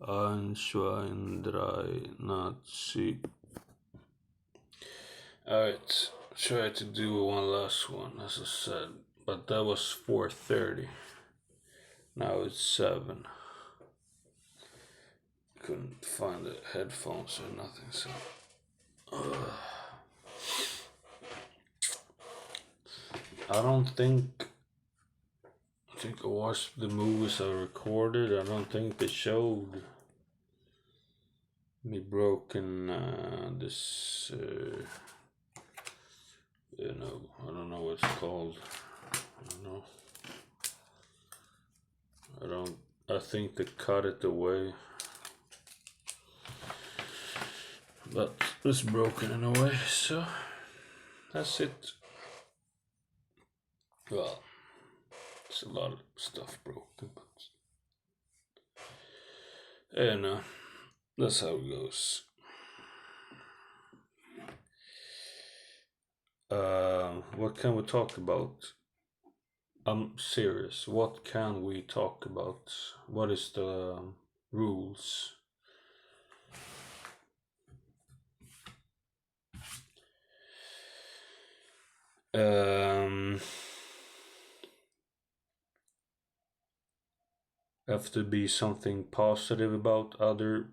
Einstein drei Nazi. Alright, try to do one last one, as I said, but that was 4:30. Now it's 7. Couldn't find the headphones or nothing, so. I think I watched the movies I recorded. I don't think they showed me broken this. I don't know what it's called. I think they cut it away. But it's broken in a way, so that's it. Well, it's a lot of stuff broken, but that's how it goes. What can we talk about? I'm serious. What can we talk about? What is the rules? Have to be something positive about other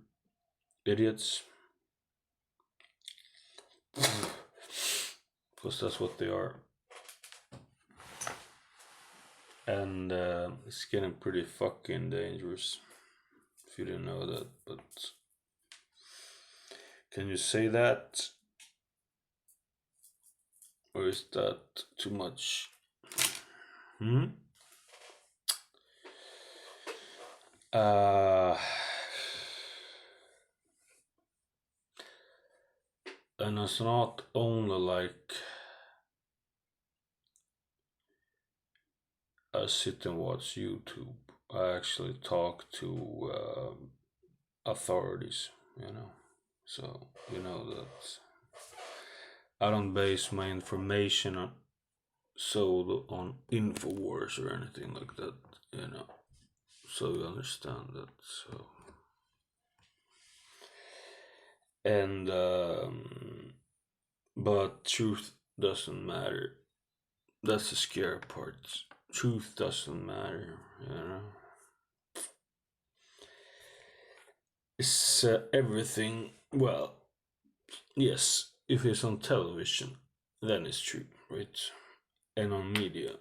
idiots. Because that's what they are. And it's getting pretty fucking dangerous. If you didn't know that, but can you say that? Or is that too much? And it's not only like I sit and watch YouTube. I actually talk to authorities, so that I don't base my information on Infowars or anything like that, so you understand that. So, and but truth doesn't matter. That's the scary part. Truth doesn't matter, It's everything. Well, yes, if it's on television, then it's true, right? And on media,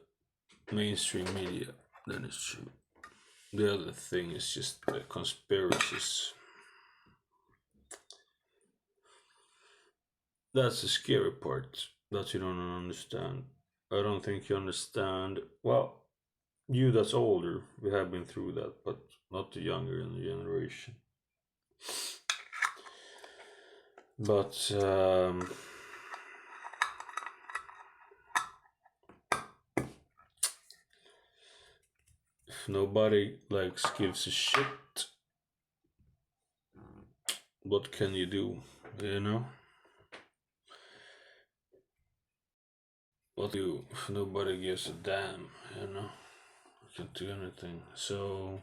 mainstream media, then it's true. The other thing is just the conspiracies. That's the scary part that you don't understand. I don't think you understand. Well, you that's older, we have been through that, but not the younger in the generation. But if nobody gives a shit, what can you do? What do you if nobody gives a damn? You can't do anything. So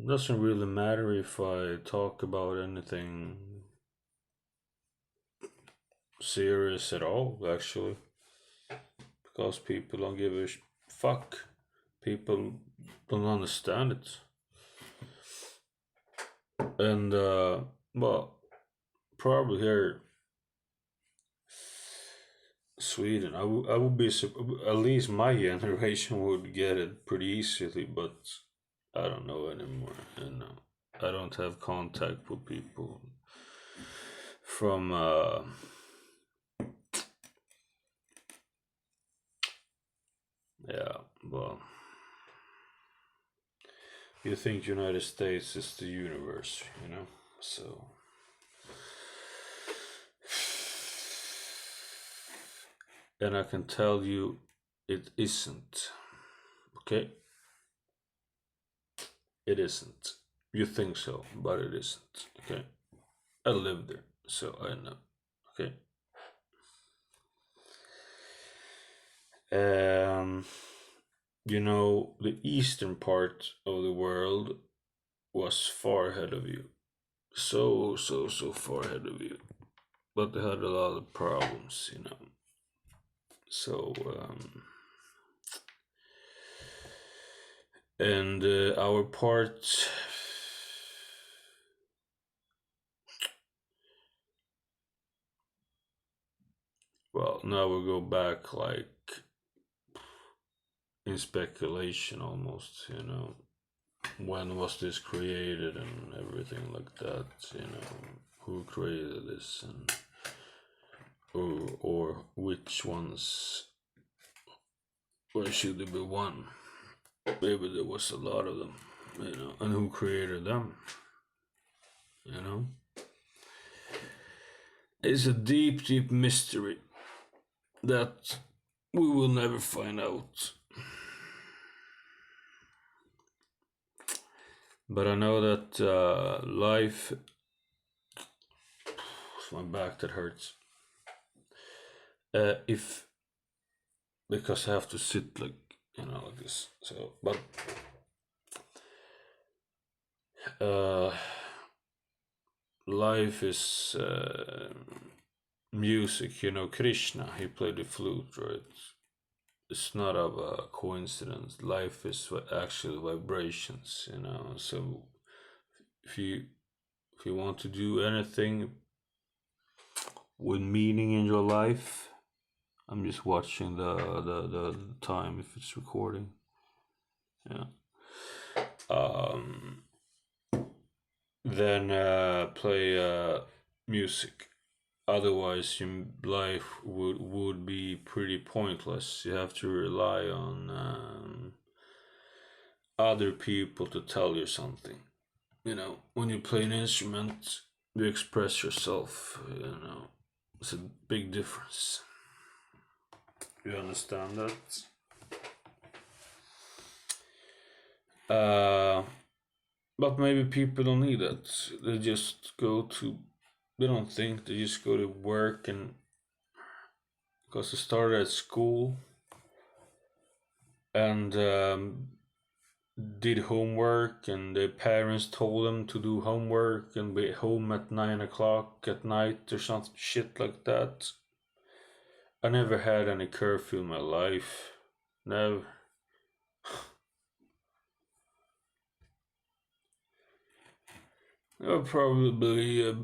doesn't really matter if I talk about anything serious at all, actually, because people don't give a fuck. People don't understand it, and well, probably here, Sweden, I would be at least my generation would get it pretty easily, but I don't know anymore. I don't have contact with people from yeah, well, you think United States is the universe, so and I can tell you it isn't. Okay, it isn't. You think so, but it isn't. Okay, I live there, so I know. Okay. the eastern part of the world was far ahead of you. So, so, so far ahead of you. But they had a lot of problems. So, and our part, well, now we go back like in speculation almost. When was this created and everything like that. Who created this and or which ones, where should there be one? Maybe there was a lot of them, and who created them. It's a deep, deep mystery that we will never find out. But I know that life. It's my back that hurts. If because I have to sit like this. So, but life is music. Krishna, he played the flute, right? It's not of a coincidence. Life is actually vibrations. So if you want to do anything with meaning in your life, I'm just watching the time if it's recording. Yeah. Then play music. Otherwise, your life would be pretty pointless. You have to rely on other people to tell you something. When you play an instrument, you express yourself. It's a big difference. You understand that? But maybe people don't need that. They don't think, they just go to work, and because they started at school and did homework, and their parents told them to do homework and be home at 9 o'clock at night or some shit like that. I never had any curfew in my life. Never. There are probably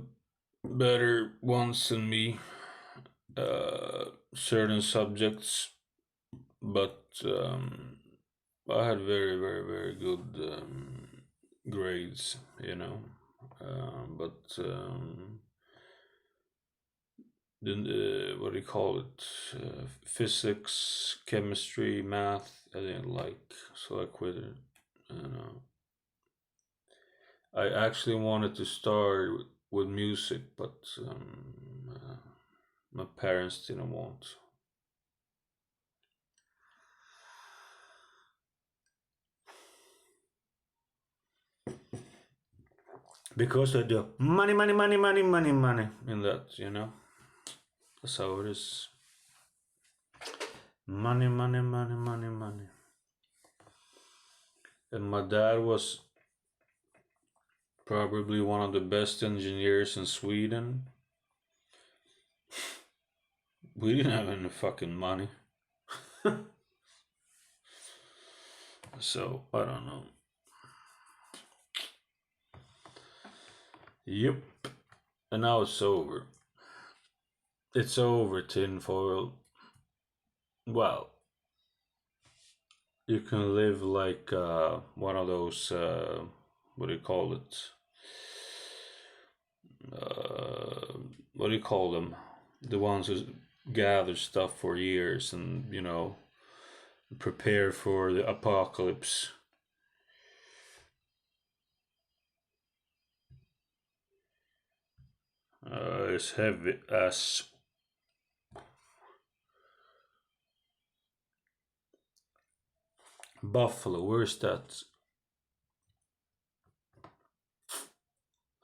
better ones than me, certain subjects, but I had very, very, very good grades. But then what do you call it? Physics, chemistry, math, I didn't like, so I quit it. I actually wanted to start with music, but my parents didn't want. Because I do money, money, money, money, money, money in that. That's how it is. Money, money, money, money, money. And my dad was probably one of the best engineers in Sweden. We didn't have any fucking money. So, I don't know. Yep. And now it's over. It's over, tinfoil. Well, you can live like one of those, what do you call it? What do you call them? The ones who gather stuff for years and, prepare for the apocalypse. It's heavy as. Buffalo, where's that?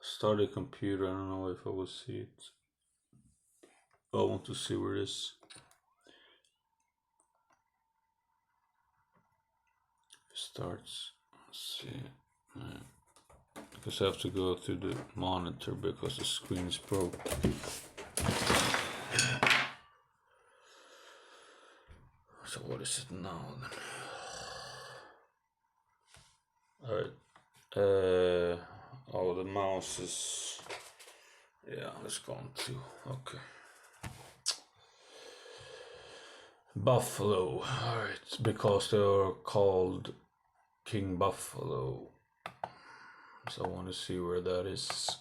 Start a computer, I don't know if I will see it. I want to see where it is. starts. Let's see. Because I have to go through the monitor because the screen is broke. So what is it now then? Alright. Oh, the mouse is... Yeah, it's gone too. Okay. Buffalo. Alright, because they are called King Buffalo. So I want to see where that is.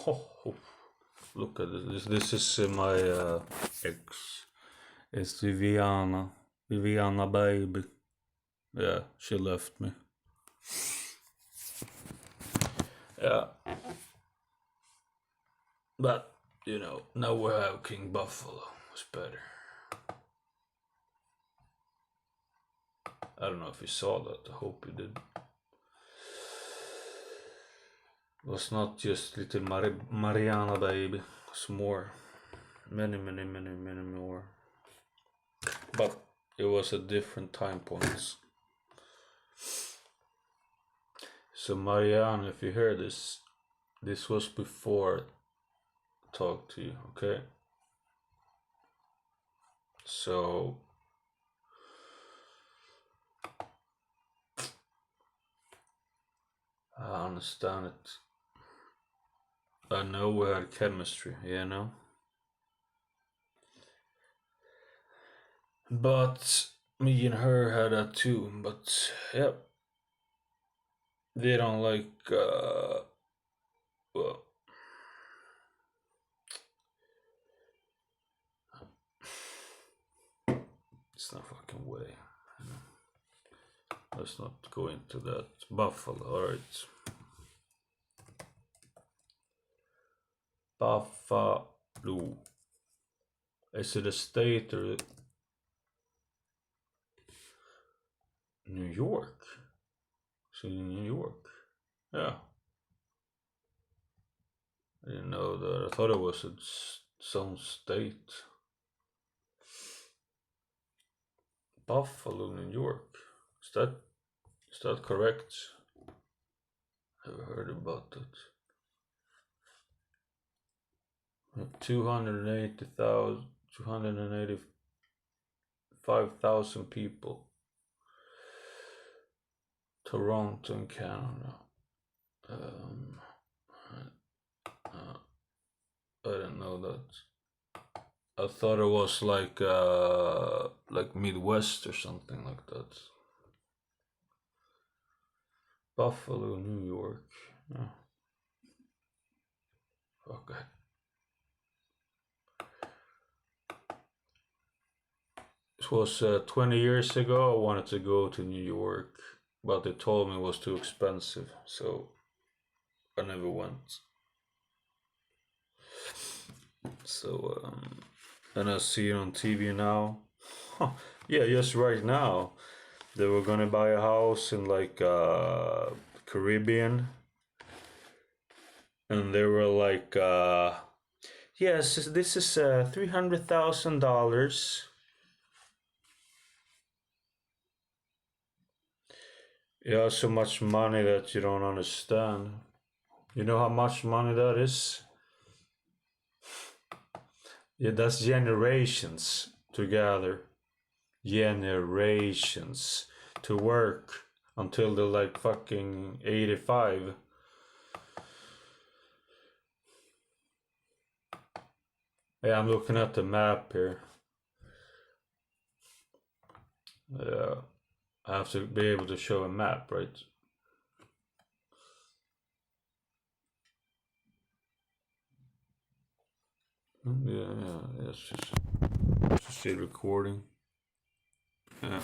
Oh, look at this. This is my ex. It's Viviana. Viviana baby. Yeah, she left me. Yeah. But, you know, now we have King Buffalo. It's better. I don't know if you saw that. I hope you did. It was not just little Mariana baby. It's more. Many more. But it was at different time points. So Mariana, if you hear this was before I talked to you, okay? So I understand it. I know we had chemistry, you know? But me and her had that too, but yeah. They don't like, well, it's no fucking way. Let's not go into that. Buffalo, alright. Buffalo. Is it a state or New York? Is it in New York? Yeah. I didn't know that. I thought it was some state. Buffalo, New York. Is that correct? Never heard about that. 285,000 people. Toronto in Canada. I didn't know that. I thought it was like Midwest or something like that. Buffalo, New York. Yeah. Okay. This was 20 years ago. I wanted to go to New York, but they told me it was too expensive, so I never went. So, and I see it on TV now. Yeah, just right now. They were gonna buy a house in like Caribbean, and they were like, yes, this is $300,000. Yeah, so much money that you don't understand. You know how much money that is? Yeah, that's generations together. Generations to work until they're like fucking 85. Yeah, I'm looking at the map here. Yeah, I have to be able to show a map, right? Yeah, it's just see recording. Yeah.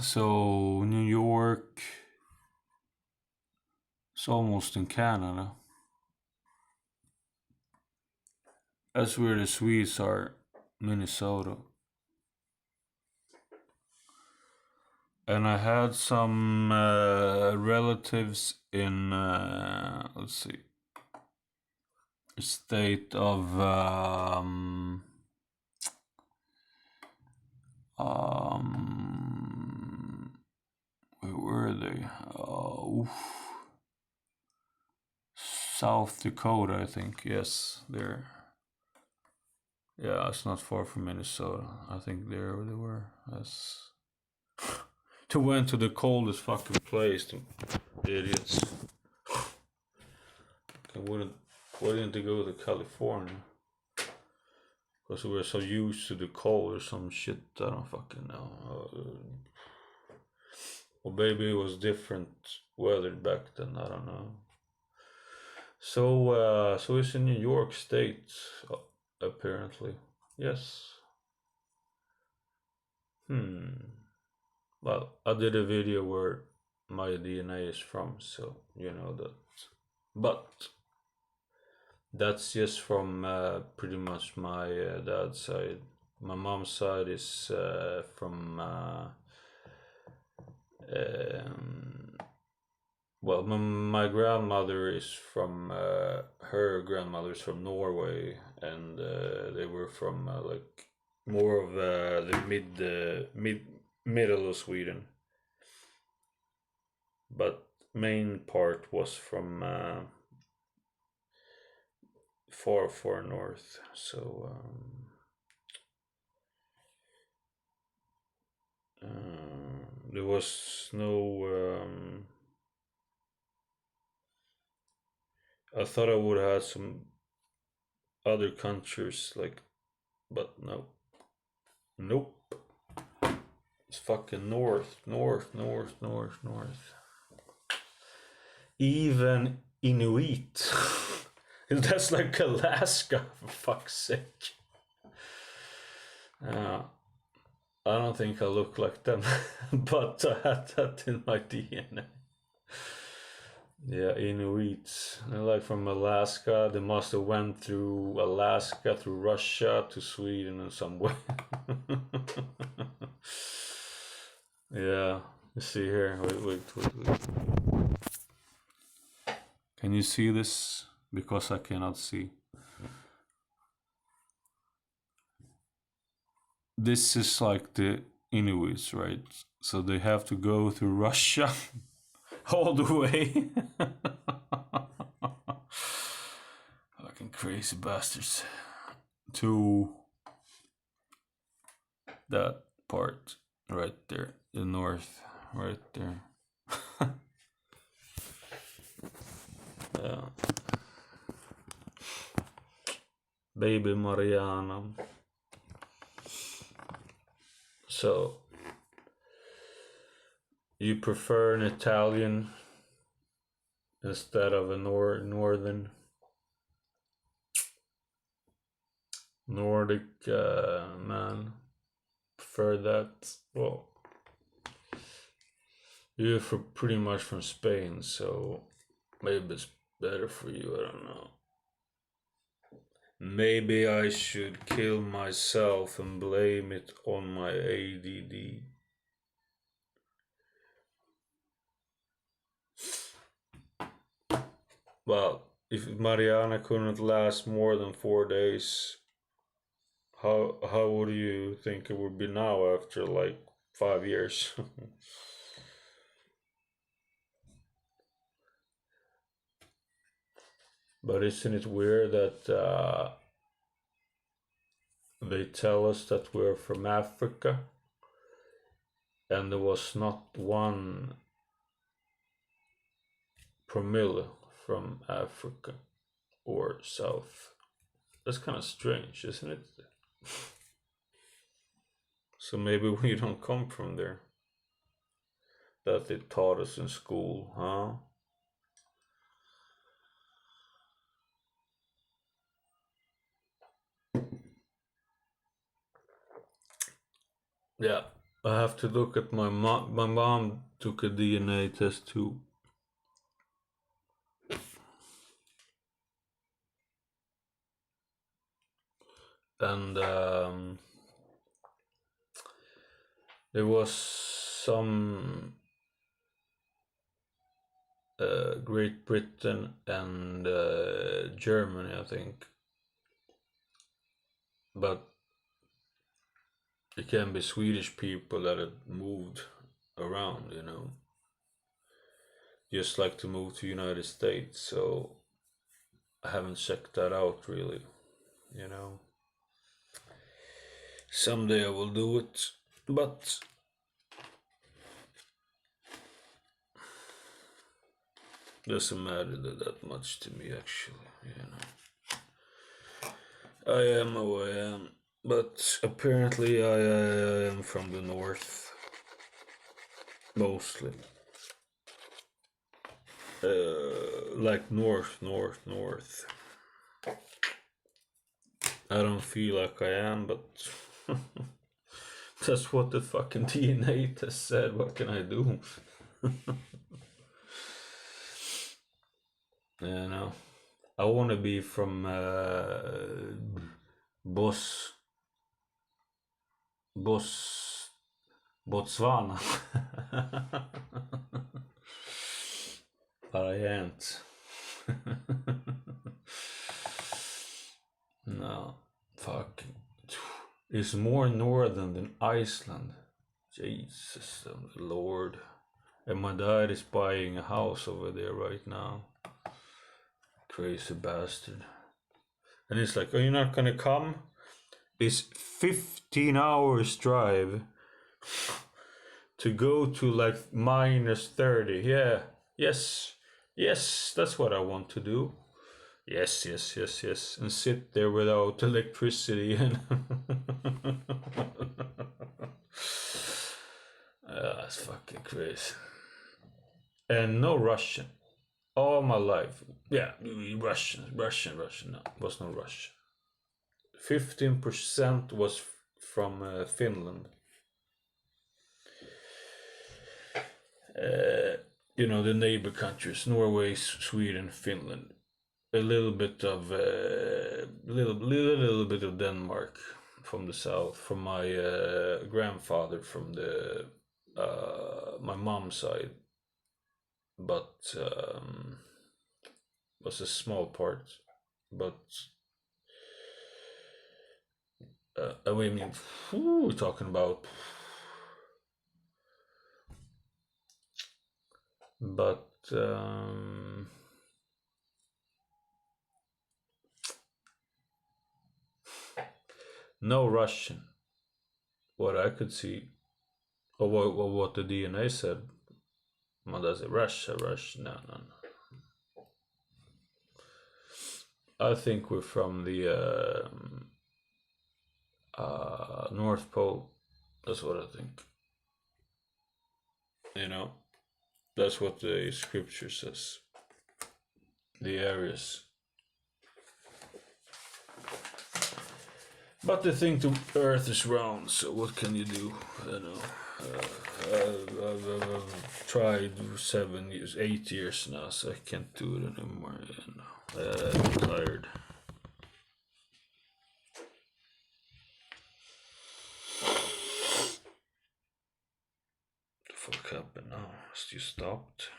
So New York, it's almost in Canada. That's where the Swedes are, Minnesota. And I had some relatives in, let's see, the state of South Dakota, I think. Yes, they're. Yeah, it's not far from Minnesota. I think there they were. Yes. They went to the coldest fucking place, the idiots. Why didn't they go to California? Because we were so used to the cold or some shit. I don't fucking know. Or maybe it was different weather back then. I don't know. So it's in New York State, apparently. Yes. Well, I did a video where my DNA is from, so you know that. But that's just from pretty much my dad's side. My mom's side is from well, my grandmother is from her grandmother's from Norway, and they were from like more of the middle of Sweden, but main part was from far north. So there was no. I thought I would have some other countries like, but no, nope. It's fucking north. Even Inuit. That's like Alaska, for fuck's sake. I don't think I look like them, but I had that in my DNA. Yeah, Inuits. They're like from Alaska. They must have went through Alaska, through Russia, to Sweden in some way. Yeah, you see here. Wait. Can you see this? Because I cannot see. This is like the Inuits, right? So they have to go through Russia all the way. Fucking crazy bastards. To that part right there, the north, right there. Yeah. Baby Mariana. So, you prefer an Italian instead of a northern Nordic man? Prefer that? Well, you're pretty much from Spain, so maybe it's better for you. I don't know. Maybe I should kill myself and blame it on my ADD. Well, if Mariana couldn't last more than 4 days, how would you think it would be now after like 5 years? But isn't it weird that they tell us that we're from Africa, and there was not 1 promille from Africa or South? That's kind of strange, isn't it? So maybe we don't come from there. That they taught us in school, huh? Yeah, I have to look at my mom. My mom took a DNA test too. And there was some Great Britain and Germany, I think. But it can be Swedish people that have moved around, you know. just like to move to United States, so I haven't checked that out really. You know, someday I will do it, but doesn't matter that much to me actually. You know, I am who I am, but apparently I am from the north, mostly. Like north. I don't feel like I am, but that's what the fucking DNA test said. What can I do? You know, I want to be from Bos, Bos, Botswana, but I ain't. No, fuck. It's more northern than Iceland. Jesus Lord. And my dad is buying a house over there right now. Crazy bastard. And it's like, are you not gonna come? It's 15 hours drive to go to like -30. Yeah. Yes, that's what I want to do. Yes. And sit there without electricity and that's fucking crazy. And no Russian. All my life. Yeah, Russian. No, was no Russian. 15% was from Finland. You know, the neighbor countries, Norway, Sweden, Finland. A little bit of little bit of Denmark from the south, from my grandfather from the my mom's side, but was a small part. But I mean, we're talking about, but no Russian. What I could see, or what the DNA said. What does it? Russia. No. I think we're from the North Pole. That's what I think. You know, that's what the scripture says. The areas. But they think the Earth is round, so what can you do? You know, I've tried 7 years, 8 years now, so I can't do it anymore. You know, I'm tired. What the fuck happened now? It's just stopped.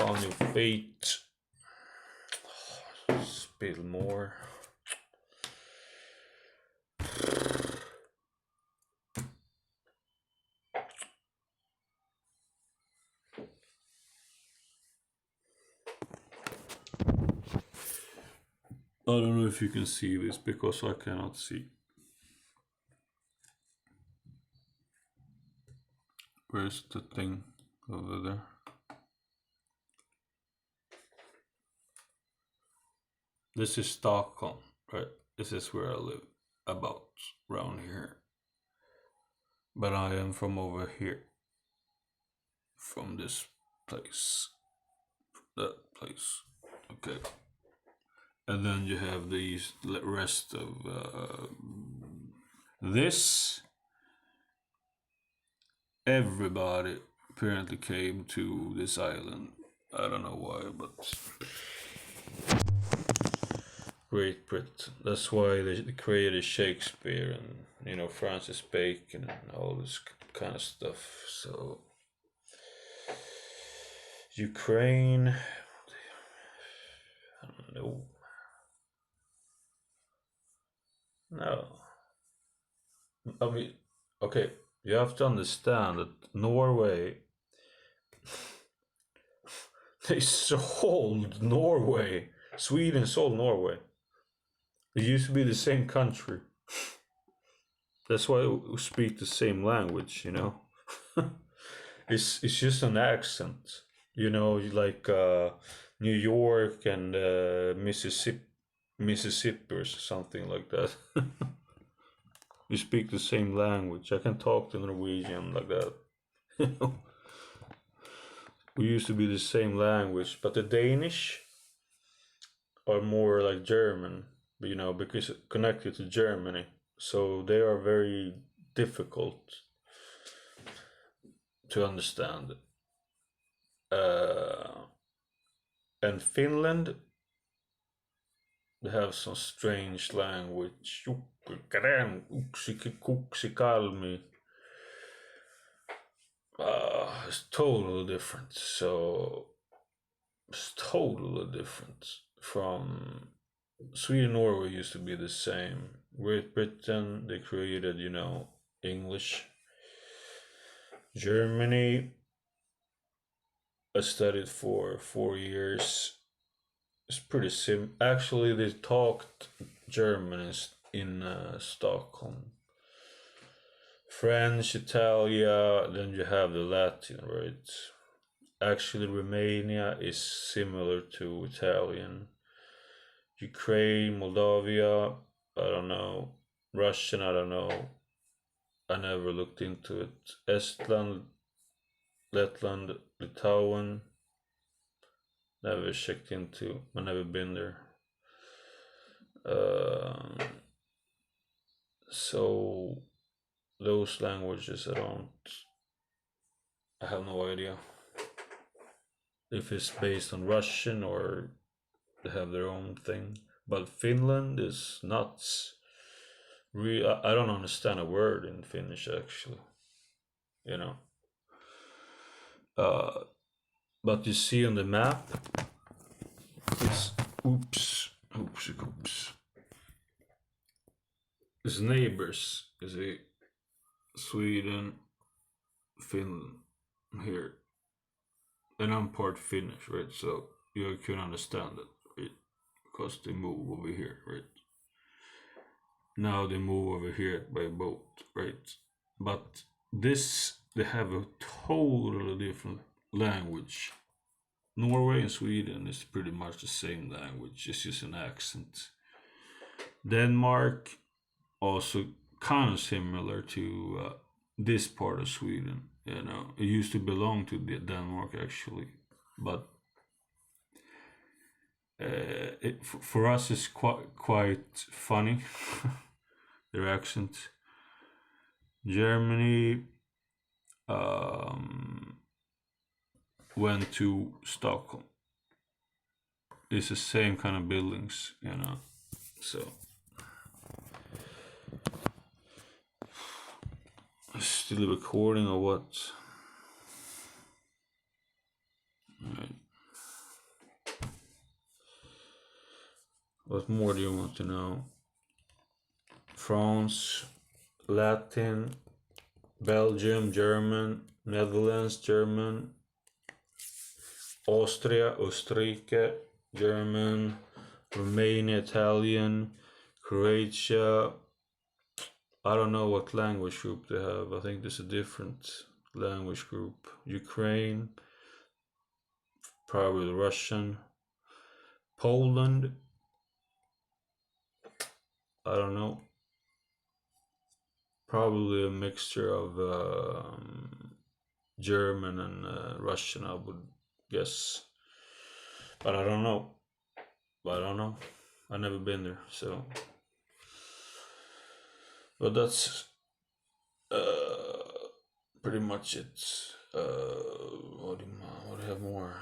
On your feet. Spill more. I don't know if you can see this because I cannot see. Where's the thing over there? This is Stockholm, right? This is where I live, about around here. But I am from over here, from this place, that place. Okay. And then you have the rest of this. Everybody apparently came to this island. I don't know why, but Great Britain. That's why they created Shakespeare and, you know, Francis Bacon and all this kind of stuff. So Ukraine, I don't know. No. I mean, okay, You have to understand that Norway, they sold Norway. Sweden sold Norway. It used to be the same country. That's why we speak the same language, you know. It's just an accent, you know, like New York and Mississippi or something like that. We speak the same language. I can talk to Norwegian like that. We used to be the same language, but the Danish are more like German, you know, because connected to Germany. So they are very difficult to understand. And Finland, they have some strange language. It's totally different. So it's totally different from Sweden. Norway used to be the same. Great Britain, they created, you know, English. Germany, I studied for 4 years. It's pretty sim. Actually, they talked German in Stockholm. French, Italia, then you have the Latin, right? Actually, Romania is similar to Italian. Ukraine, Moldavia, I don't know. Russian, I don't know. I never looked into it. Estland, Letland, Lithuanian, never checked into. I've never been there. So those languages, I have no idea if it's based on Russian or they have their own thing. But Finland is nuts. I don't understand a word in Finnish actually, you know. But you see on the map, it's oops. It's neighbors. You see, Sweden, Finland, here, and I'm part Finnish, right? So you can understand it, right? Because they move over here, right? Now they move over here by boat, right? But they have a totally different language. Norway and Sweden is pretty much the same language, it's just an accent. Denmark, also kind of similar to this part of Sweden. You know, it used to belong to Denmark actually, but for us it's quite funny. Their accent. Germany, went to Stockholm. It's the same kind of buildings, you know. So still recording or what? Right. What more do you want to know? France, Latin, Belgium, German, Netherlands, German, Austria, Österrike, German, Romania, Italian, Croatia. I don't know what language group they have. I think there's a different language group. Ukraine, probably Russian. Poland, I don't know. Probably a mixture of German and Russian, I would guess. But I don't know. I've never been there, so. But that's pretty much it. What do you have more?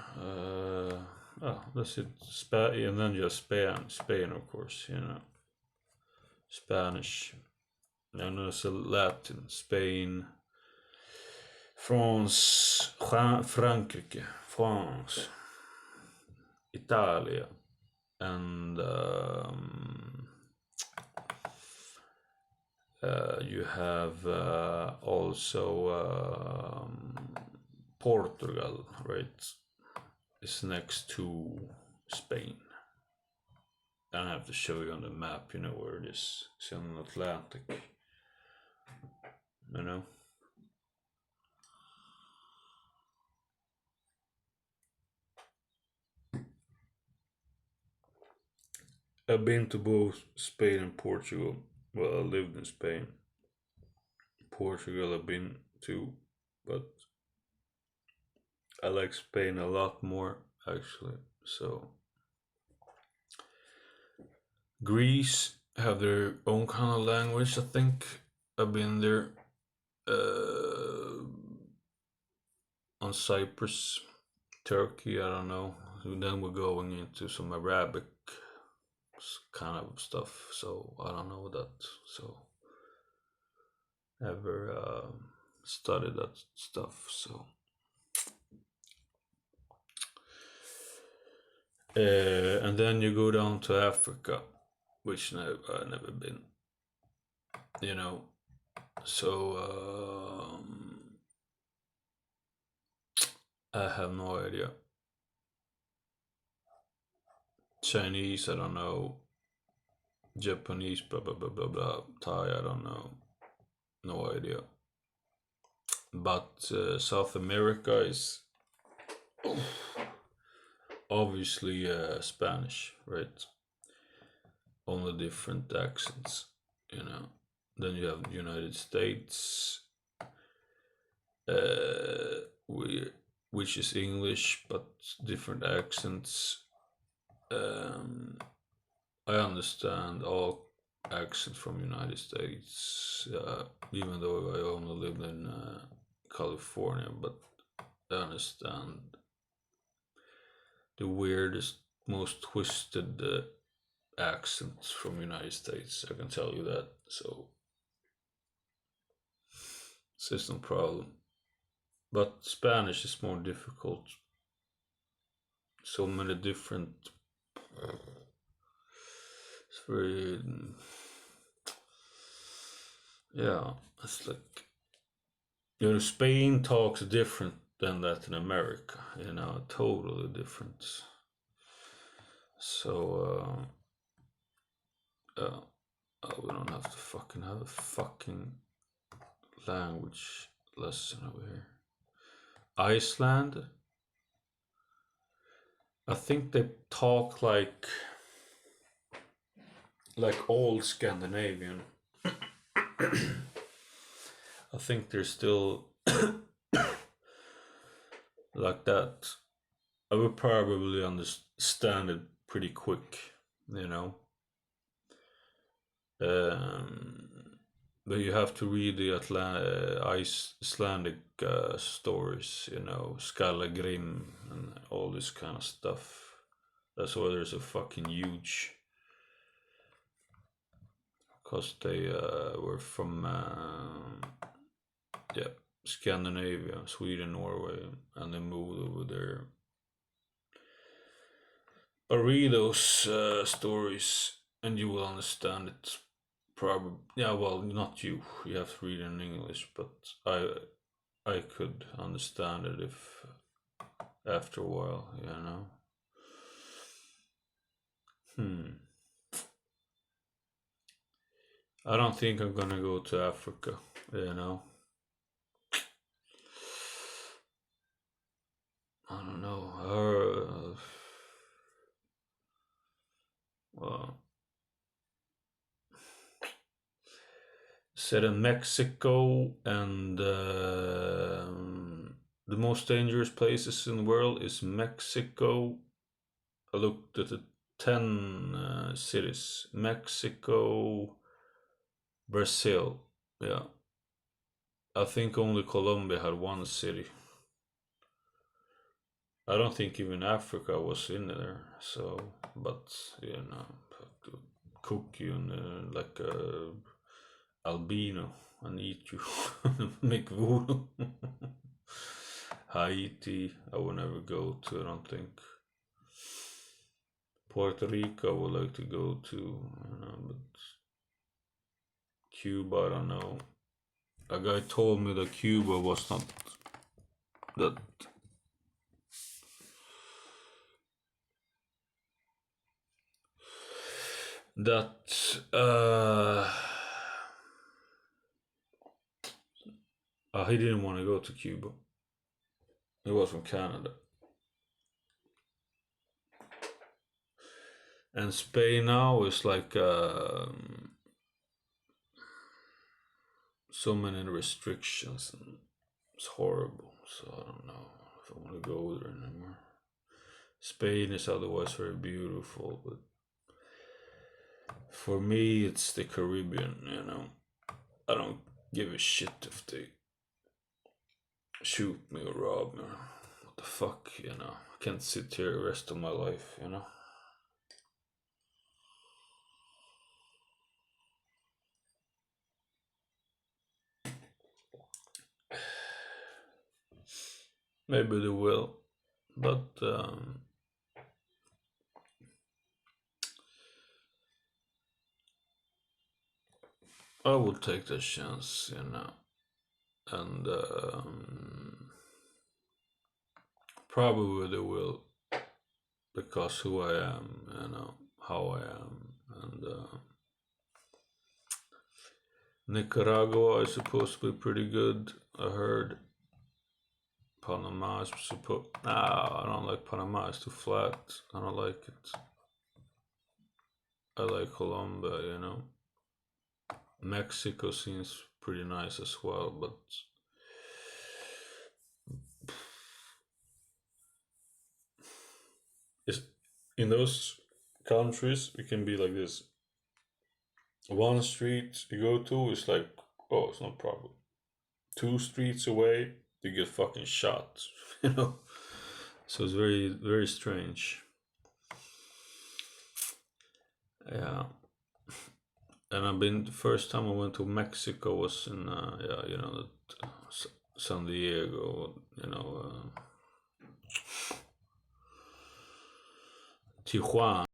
That's it. And then just Spain, of course, you know. Spanish. And also Latin, Spain, France, Frankrike, France, Italia, and You have also Portugal, right? It's next to Spain. I have to show you on the map, where it is. It's on the Atlantic. You know? I've been to both Spain and Portugal. Well, I lived in Spain. Portugal I've been to, but I like Spain a lot more, actually. So, Greece have their own kind of language, I think. I've been there. On Cyprus, Turkey, I don't know. Then we're going into some Arabic kind of stuff, so I don't know that. So, ever studied that stuff, so. And then you go down to Africa, which I've never been, so I have no idea. Chinese, I don't know. Japanese, blah blah blah blah blah. Thai, I don't know. No idea. But South America is obviously Spanish, right? Only different accents, Then you have the United States, which is English but different accents. I understand all accents from United States, even though I only lived in California, but I understand the weirdest, most twisted accents from United States. I can tell you that. So it's no problem. But Spanish is more difficult. So many different. It's very. Yeah, it's like. Spain talks different than Latin America. Totally different. So. We don't have to fucking have a fucking language lesson over here. Iceland, I think they talk like old Scandinavian. I think they're still like that. I would probably understand it pretty quick, But you have to read the Icelandic stories, Skallagrim and all this kind of stuff. That's why there's a fucking huge. Because they were from, Scandinavia, Sweden, Norway, and they moved over there. But read those stories and you will understand it. Probably, yeah. Well, not you. You have to read it in English, but I could understand it if after a while, I don't think I'm gonna go to Africa, I don't know. Well, said in Mexico, and the most dangerous places in the world is Mexico. I looked at the 10 cities. Mexico, Brazil, yeah. I think only Colombia had one city. I don't think even Africa was in there. So, but cook you like a albino and eat you, make voodoo. Haiti, I will never go to. I don't think. Puerto Rico, I would like to go to, but Cuba, I don't know. A guy told me that Cuba was not that. He didn't want to go to Cuba. He was from Canada. And Spain now is like so many restrictions, and it's horrible. So I don't know if I want to go there anymore. Spain is otherwise very beautiful, but for me it's the Caribbean, you know. I don't give a shit if they shoot me or rob me. What the fuck, you know. I can't sit here the rest of my life, you know. Maybe they will, but I will take the chance, you know, and probably they will, because who I am, you know, how I am, and Nicaragua is supposed to be pretty good, I heard. Panama is supposed. Nah, I don't like Panama. It's too flat. I don't like it. I like Colombia, you know. Mexico seems pretty nice as well, but it's, in those countries, it can be like this. One street you go to is like, oh, it's no problem. 2 streets away, you get fucking shot, you know. So it's very, very strange. Yeah. And I've been, the first time I went to Mexico was in, yeah, you know, that San Diego, you know, Tijuana.